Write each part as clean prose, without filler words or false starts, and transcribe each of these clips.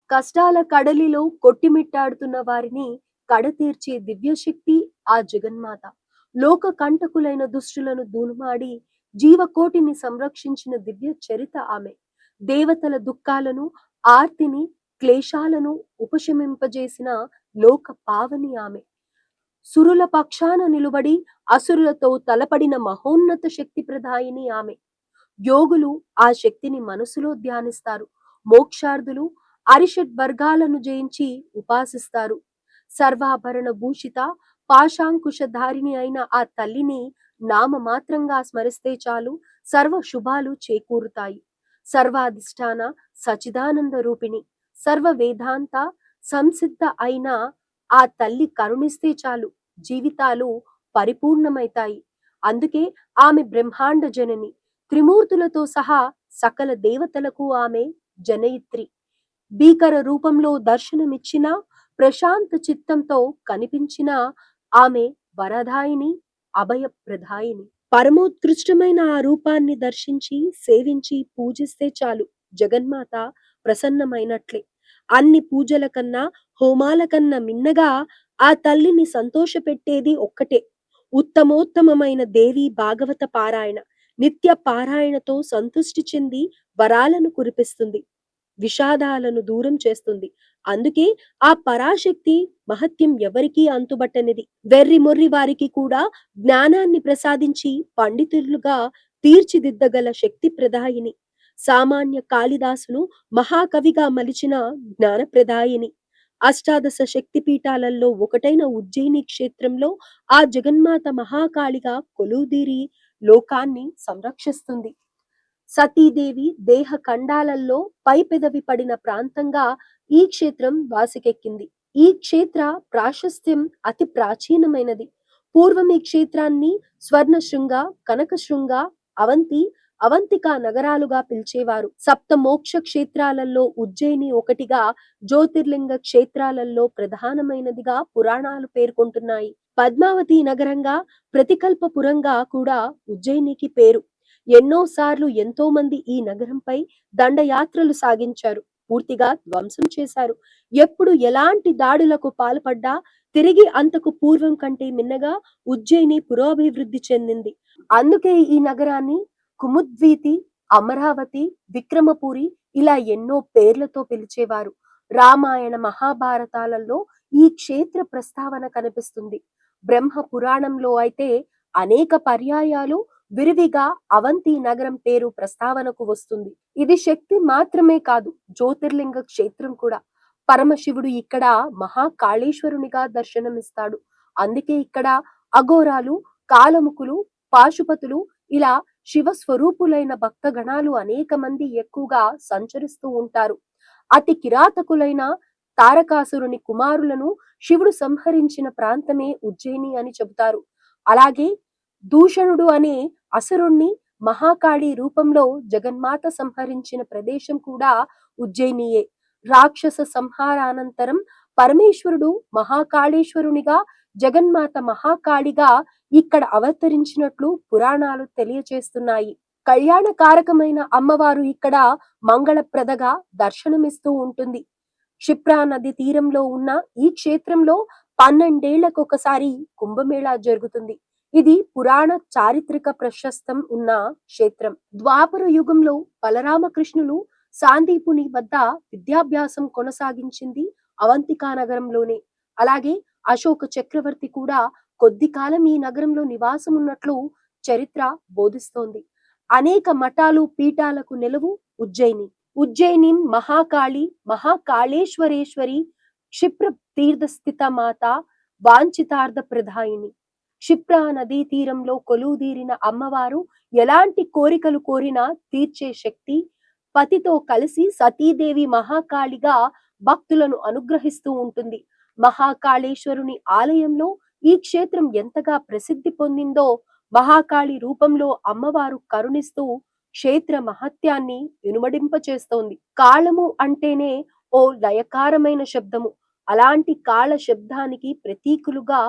కష్టాల కడలిలో కొట్టిమిట్టాడుతున్న వారిని కడతీర్చే దివ్యశక్తి ఆ జగన్మాత. లోక కంటకులైన దుష్టులను దూనుమాడి జీవకోటిని సంరక్షించిన దివ్య చరిత ఆమె. దేవతల దుఃఖాలను, ఆర్తిని, క్లేశాలను ఉపశమింపజేసిన లోక పావని ఆమె. సురుల పక్షాన నిలువడి అసురులతో తలపడిన మహోన్నత శక్తి ప్రదాయిని ఆమె. యోగులు ఆ శక్తిని మనసులో ధ్యానిస్తారు. మోక్షార్థులు అరిషడ్ వర్గాలను జయించి ఉపాసిస్తారు. సర్వాభరణ భూషిత పాశాంకుశధారిణి అయిన ఆ తల్లిని నామమాత్రంగా స్మరిస్తే చాలు సర్వ శుభాలు చేకూరుతాయి. సర్వాధిష్టాన సచిదానంద రూపిణి, సర్వ వేదాంత సంసిద్ధ అయిన ఆ తల్లి కరుణిస్తే చాలు జీవితాలు పరిపూర్ణమైతాయి. అందుకే ఆమె బ్రహ్మాండ జనని. త్రిమూర్తులతో సహా సకల దేవతలకు ఆమె జనయిత్రి. భీకర రూపంలో దర్శనమిచ్చిన, ప్రశాంత చిత్తంతో కనిపించిన ఆమె వరదాయిని, అభయప్రదాయిని. పరమోత్కృష్టమైన ఆ రూపాన్ని దర్శించి సేవించి పూజిస్తే చాలు జగన్మాత ప్రసన్నమైనట్లే. అన్ని పూజల కన్నా, హోమాల కన్నా మిన్నగా ఆ తల్లిని సంతోషపెట్టేది ఒక్కటే, ఉత్తమోత్తమమైన దేవి భాగవత పారాయణ. నిత్య పారాయణతో సంతుష్టి చెంది వరాలను కురిపిస్తుంది, విషాదాలను దూరం చేస్తుంది. అందుకే ఆ పరాశక్తి మహత్యం ఎవరికీ అంతుబట్టనిది. వెర్రి మొర్రి వారికి కూడా జ్ఞానాన్ని ప్రసాదించి పండితులుగా తీర్చిదిద్దగల శక్తి ప్రదాయిని. సామాన్య కాళిదాసును మహాకవిగా మలిచిన జ్ఞానప్రదాయిని. అష్టాదశ శక్తి పీఠాలలో ఒకటైన ఉజ్జయిని క్షేత్రంలో ఆ జగన్మాత మహాకాళిగా కొలువుదీరి లోకాన్ని సంరక్షిస్తుంది. సతీదేవి దేహ ఖండాలలో పై పెదవి పడిన ప్రాంతంగా ఈ క్షేత్రం వాసికెక్కింది. ఈ క్షేత్ర ప్రాశస్త్యం అతి ప్రాచీనమైనది. పూర్వం ఈ క్షేత్రాన్ని స్వర్ణశృంగ, కనకశృంగ, అవంతి, అవంతిక నగరాలుగా పిలిచేవారు. సప్త మోక్ష క్షేత్రాలలో ఉజ్జయిని ఒకటిగా, జ్యోతిర్లింగ క్షేత్రాలలో ప్రధానమైనదిగా పురాణాలు పేర్కొంటున్నాయి. పద్మావతి నగరంగా, ప్రతికల్పపురంగా కూడా ఉజ్జయినికి పేరు. ఎన్నోసార్లు ఎంతో మంది ఈ నగరంపై దండయాత్రలు సాగించారు, పూర్తిగా ధ్వంసం చేశారు. ఎప్పుడు ఎలాంటి దాడులకు పాల్పడ్డా తిరిగి అంతకు పూర్వం కంటే మిన్నగా ఉజ్జయిని పురోభివృద్ధి చెందింది. అందుకే ఈ నగరాన్ని కుముద్వీతి, అమరావతి, విక్రమపురి ఇలా ఎన్నో పేర్లతో పిలిచేవారు. రామాయణ మహాభారతాలలో ఈ క్షేత్ర ప్రస్తావన కనిపిస్తుంది. బ్రహ్మ పురాణంలో అయితే అనేక పర్యాయాలు విరివిగా అవంతి నగరం పేరు ప్రస్తావనకు వస్తుంది. ఇది శక్తి మాత్రమే కాదు, జ్యోతిర్లింగ క్షేత్రం కూడా. పరమశివుడు ఇక్కడ మహాకాళేశ్వరునిగా దర్శనమిస్తాడు. అందుకే ఇక్కడ అఘోరాలు, కాలముకులు, పాశుపతులు ఇలా శివ స్వరూపులైన భక్తగణాలు అనేక మంది ఎక్కువగా సంచరిస్తూ ఉంటారు. అతి కిరాతకులైన తారకాసురుని కుమారులను శివుడు సంహరించిన ప్రాంతమే ఉజ్జయిని అని చెబుతారు. అలాగే దూషణుడు అనే అసురుణ్ణి మహాకాళి రూపంలో జగన్మాత సంహరించిన ప్రదేశం కూడా ఉజ్జయినియే. రాక్షస సంహారానంతరం పరమేశ్వరుడు మహాకాళేశ్వరునిగా, జగన్మాత మహాకాళిగా ఇక్కడ అవతరించినట్లు పురాణాలు తెలియచేస్తున్నాయి. కళ్యాణకారకమైన అమ్మవారు ఇక్కడ మంగళప్రదగా దర్శనమిస్తూ ఉంటుంది. క్షిప్రా నది తీరంలో ఉన్న ఈ క్షేత్రంలో 12 ఏళ్లకొకసారి కుంభమేళా జరుగుతుంది. ఇది పురాణ చారిత్రక ప్రశస్తం ఉన్న క్షేత్రం. ద్వాపర యుగంలో బలరామకృష్ణులు సాందీపుని వద్ద విద్యాభ్యాసం కొనసాగించింది అవంతికా నగరంలోనే. అలాగే అశోక చక్రవర్తి కూడా కొద్ది కాలం ఈ నగరంలో నివాసం ఉన్నట్లు చరిత్ర బోధిస్తోంది. అనేక మఠాలు, పీఠాలకు నెలవు ఉజ్జయిని. ఉజ్జయిని మహాకాళి, మహాకాళేశ్వరేశ్వరి, క్షిప్ర తీర్థస్థిత మాత, వాంఛితార్థ ప్రదాయిని. క్షిప్రా నదీ తీరంలో కొలువుదీరిన అమ్మవారు ఎలాంటి కోరికలు కోరినా తీర్చే శక్తి. పతితో కలిసి సతీదేవి మహాకాళిగా భక్తులను అనుగ్రహిస్తూ ఉంటుంది. మహాకాళేశ్వరుని ఆలయంలో ఈ క్షేత్రం ఎంతగా ప్రసిద్ధి పొందిందో మహాకాళి రూపంలో అమ్మవారు కరుణిస్తూ క్షేత్ర మహత్యాన్ని ఇనుమడింపచేస్తోంది. కాళము అంటేనే ఓ లయకారమైన శబ్దము. అలాంటి కాళ శబ్దానికి ప్రతీకులుగా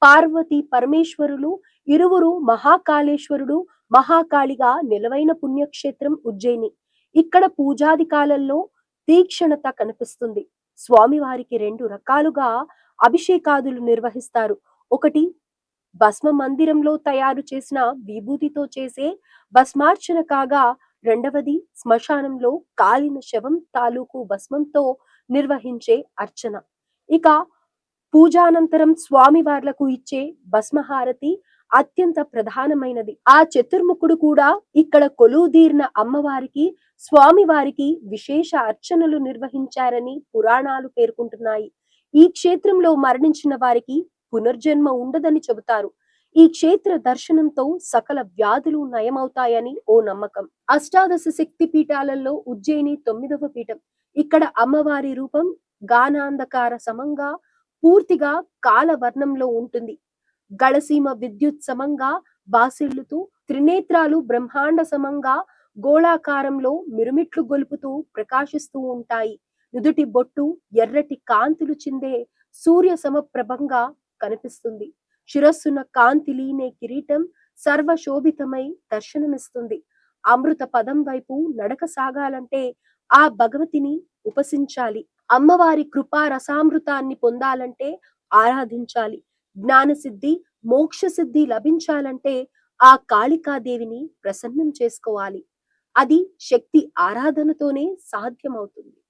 పార్వతి పరమేశ్వరులు ఇరువురు మహాకాళేశ్వరుడు, మహాకాళిగా నిలవైన పుణ్యక్షేత్రం ఉజ్జయిని. ఇక్కడ పూజాది కాలంలో తీక్షణత కనిపిస్తుంది. స్వామివారికి 2 రకాలుగా అభిషేకాదులు నిర్వహిస్తారు. ఒకటి భస్మ మందిరంలో తయారు చేసిన విభూతితో చేసే భస్మార్చన కాగా, రెండవది శ్మశానంలో కాలిన శవం తాలూకు భస్మంతో నిర్వహించే అర్చన. ఇక పూజానంతరం స్వామివార్లకు ఇచ్చే భస్మహారతి అత్యంత ప్రధానమైనది. ఆ చతుర్ముఖుడు కూడా ఇక్కడ కొలువుదీరిన అమ్మవారికి, స్వామివారికి విశేష అర్చనలు నిర్వహించారని పురాణాలు పేర్కొంటున్నాయి. ఈ క్షేత్రంలో మరణించిన వారికి పునర్జన్మ ఉండదని చెబుతారు. ఈ క్షేత్ర దర్శనంతో సకల వ్యాధులు నయమవుతాయని ఓ నమ్మకం. అష్టాదశ శక్తి పీఠాలలో ఉజ్జయిని 9వ పీఠం. ఇక్కడ అమ్మవారి రూపం గానాంధకార సమంగా పూర్తిగా కాలవర్ణంలో ఉంటుంది. గళసీమ విద్యుత్ సమంగా బాసిల్లుతూ, త్రినేత్రాలు బ్రహ్మాండ సమంగా గోళాకారంలో మిరుమిట్లు గొలుపుతూ ప్రకాశిస్తూ ఉంటాయి. నుదుటి బొట్టు ఎర్రటి కాంతులు చిందే సూర్య సమప్రభంగా కనిపిస్తుంది. శిరస్సున కాంతి లీనే కిరీటం సర్వశోభితమై దర్శనమిస్తుంది. అమృత పదం వైపు నడక సాగాలంటే ఆ భగవతిని ఉపాసించాలి. అమ్మవారి కృపా రసామృతాన్ని పొందాలంటే ఆరాధించాలి. జ్ఞానసిద్ధి, మోక్ష సిద్ధి లభించాలంటే ఆ కాళికాదేవిని ప్రసన్నం చేసుకోవాలి. అది శక్తి ఆరాధనతోనే సాధ్యమవుతుంది.